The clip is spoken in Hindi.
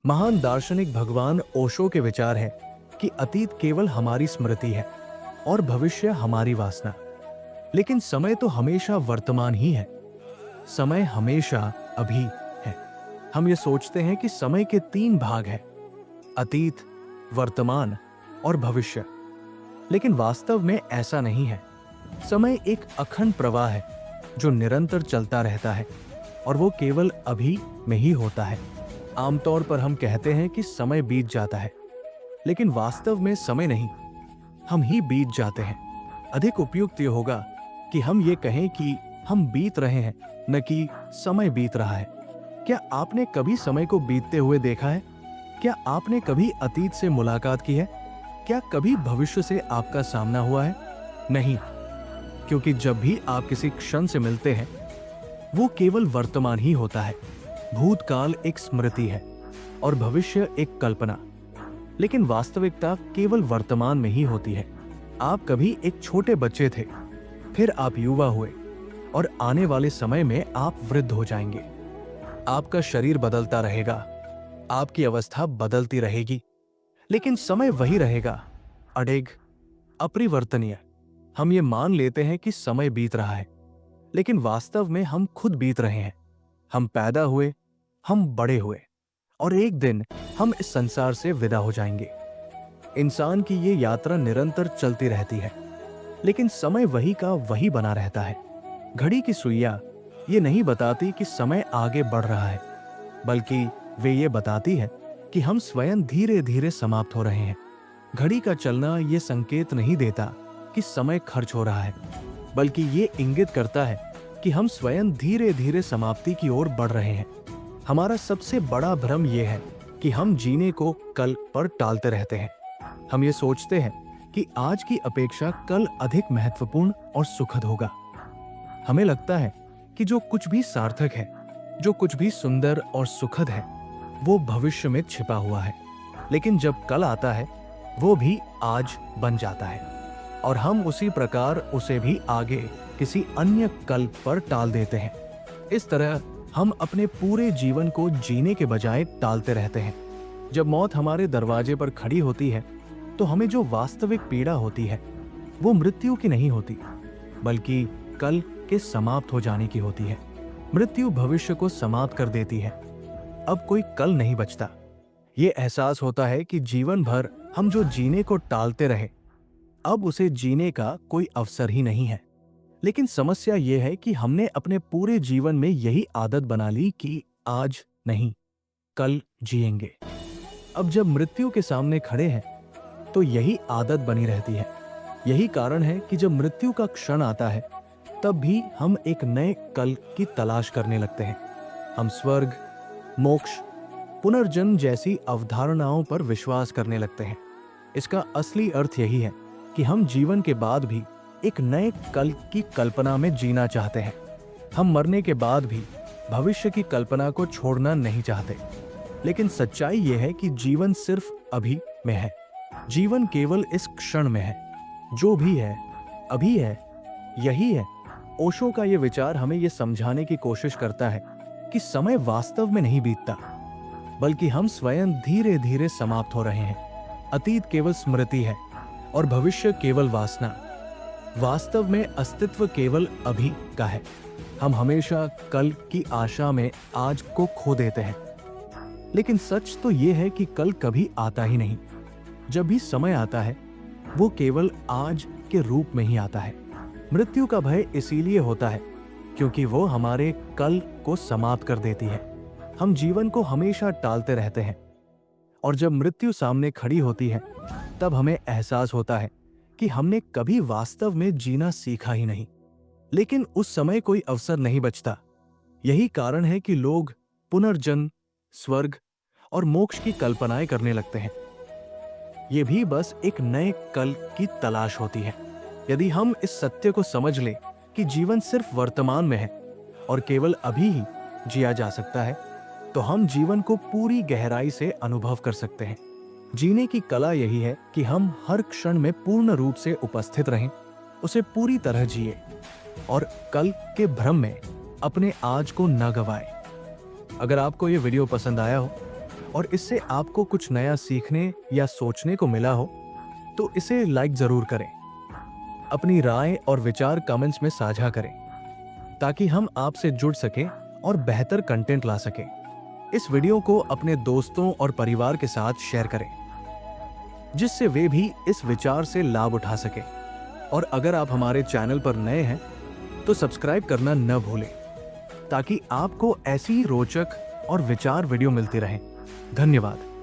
महान दार्शनिक भगवान ओशो के विचार है कि अतीत केवल हमारी स्मृति है और भविष्य हमारी वासना। लेकिन समय तो हमेशा वर्तमान ही है। समय हमेशा अभी है। हम ये सोचते हैं कि समय के 3 भाग हैं, अतीत, वर्तमान और भविष्य। लेकिन वास्तव में ऐसा नहीं है। समय एक अखंड प्रवाह है जो निरंतर चलता रहता है और वो केवल अभी में ही होता है। आमतौर पर हम कहते हैं कि समय बीत जाता है, लेकिन वास्तव में समय नहीं, हम ही बीत जाते हैं। अधिक उपयुक्त ये होगा कि हम ये कहें कि हम बीत रहे हैं, न कि समय बीत रहा है। क्या आपने कभी समय को बीतते हुए देखा है? क्या आपने कभी अतीत से मुलाकात की है? क्या कभी भविष्य से आपका सामना हुआ है? नहीं, क्योंकि जब भी आप किसी क्षण से मिलते हैं, वो केवल वर्तमान ही होता है। भूतकाल एक स्मृति है और भविष्य एक कल्पना, लेकिन वास्तविकता केवल वर्तमान में ही होती है। आप कभी एक छोटे बच्चे थे, फिर आप युवा हुए और आने वाले समय में आप वृद्ध हो जाएंगे। आपका शरीर बदलता रहेगा, आपकी अवस्था बदलती रहेगी, लेकिन समय वही रहेगा, अडिग, अपरिवर्तनीय। हम ये मान लेते हैं कि समय बीत रहा है, लेकिन वास्तव में हम खुद बीत रहे हैं। हम पैदा हुए, हम बड़े हुए और एक दिन हम इस संसार से विदा हो जाएंगे। इंसान की ये यात्रा निरंतर चलती रहती है, लेकिन समय वही का वही बना रहता है। घड़ी की सुइयां ये नहीं बताती कि समय आगे बढ़ रहा है, बल्कि वे ये बताती है कि हम स्वयं धीरे धीरे समाप्त हो रहे हैं। घड़ी का चलना ये संकेत नहीं देता कि समय खर्च हो रहा है, बल्कि ये इंगित करता है कि हम स्वयं धीरे धीरे समाप्ति की ओर बढ़ रहे हैं। हमारा सबसे बड़ा भ्रम यह है कि हम जीने को कल पर टालते रहते हैं। हम ये सोचते हैं कि आज की अपेक्षा कल अधिक महत्वपूर्ण और सुखद होगा। हमें लगता है कि जो कुछ भी सार्थक है, जो कुछ भी सुंदर और सुखद है, वो भविष्य में छिपा हुआ है। लेकिन जब कल आता है, वो भी आज बन जाता है और हम उसी प्रकार उसे भी आगे किसी अन्य कल पर टाल देते हैं। इस तरह हम अपने पूरे जीवन को जीने के बजाय टालते रहते हैं। जब मौत हमारे दरवाजे पर खड़ी होती है, तो हमें जो वास्तविक पीड़ा होती है, वो मृत्यु की नहीं होती, बल्कि कल के समाप्त हो जाने की होती है। मृत्यु भविष्य को समाप्त कर देती है। अब कोई कल नहीं बचता। ये एहसास होता है कि जीवन भर हम जो जीने को टालते रहे, अब उसे जीने का कोई अवसर ही नहीं है। लेकिन समस्या यह है कि हमने अपने पूरे जीवन में यही आदत बना ली कि आज नहीं, कल जिएंगे। अब जब मृत्यु के सामने खड़े हैं, तो यही आदत बनी रहती है। यही कारण है कि जब मृत्यु का क्षण आता है, तब भी हम एक नए कल की तलाश करने लगते हैं। हम स्वर्ग, मोक्ष, पुनर्जन्म जैसी अवधारणाओं पर विश्वास करने लगते हैं। इसका असली अर्थ यही है कि हम जीवन के बाद भी एक नए कल की कल्पना में जीना चाहते हैं। हम मरने के बाद भी भविष्य की कल्पना को छोड़ना नहीं चाहते। लेकिन सच्चाई यह है कि जीवन सिर्फ अभी में है। जीवन केवल इस क्षण में है। जो भी है, अभी है, यही है। ओशो का यह विचार हमें यह समझाने की कोशिश करता है कि समय वास्तव में नहीं बीतता, बल्कि हम स्वयं धीरे धीरे समाप्त हो रहे हैं। अतीत केवल स्मृति है और भविष्य केवल वासना। वास्तव में अस्तित्व केवल अभी का है। हम हमेशा कल की आशा में आज को खो देते हैं। लेकिन सच तो यह है कि कल कभी आता ही नहीं। जब भी समय आता है, वो केवल आज के रूप में ही आता है। मृत्यु का भय इसीलिए होता है क्योंकि वो हमारे कल को समाप्त कर देती है। हम जीवन को हमेशा टालते रहते हैं और जब मृत्यु सामने खड़ी होती है, तब हमें एहसास होता है कि हमने कभी वास्तव में जीना सीखा ही नहीं। लेकिन उस समय कोई अवसर नहीं बचता। यही कारण है कि लोग पुनर्जन्म, स्वर्ग और मोक्ष की कल्पनाएं करने लगते हैं। ये भी बस एक नए कल की तलाश होती है। यदि हम इस सत्य को समझ लें कि जीवन सिर्फ वर्तमान में है और केवल अभी ही जिया जा सकता है, तो हम जीवन को पूरी गहराई से अनुभव कर सकते हैं। जीने की कला यही है कि हम हर क्षण में पूर्ण रूप से उपस्थित रहें, उसे पूरी तरह जिए और कल के भ्रम में अपने आज को न गवाएं। अगर आपको ये वीडियो पसंद आया हो और इससे आपको कुछ नया सीखने या सोचने को मिला हो तो इसे लाइक जरूर करें। अपनी राय और विचार कमेंट्स में साझा करें ताकि हम आपसे जुड़ सकें और बेहतर कंटेंट ला सकें। इस वीडियो को अपने दोस्तों और परिवार के साथ शेयर करें जिससे वे भी इस विचार से लाभ उठा सकें। और अगर आप हमारे चैनल पर नए हैं तो सब्सक्राइब करना न भूलें ताकि आपको ऐसी ही रोचक और विचार वीडियो मिलती रहें। धन्यवाद।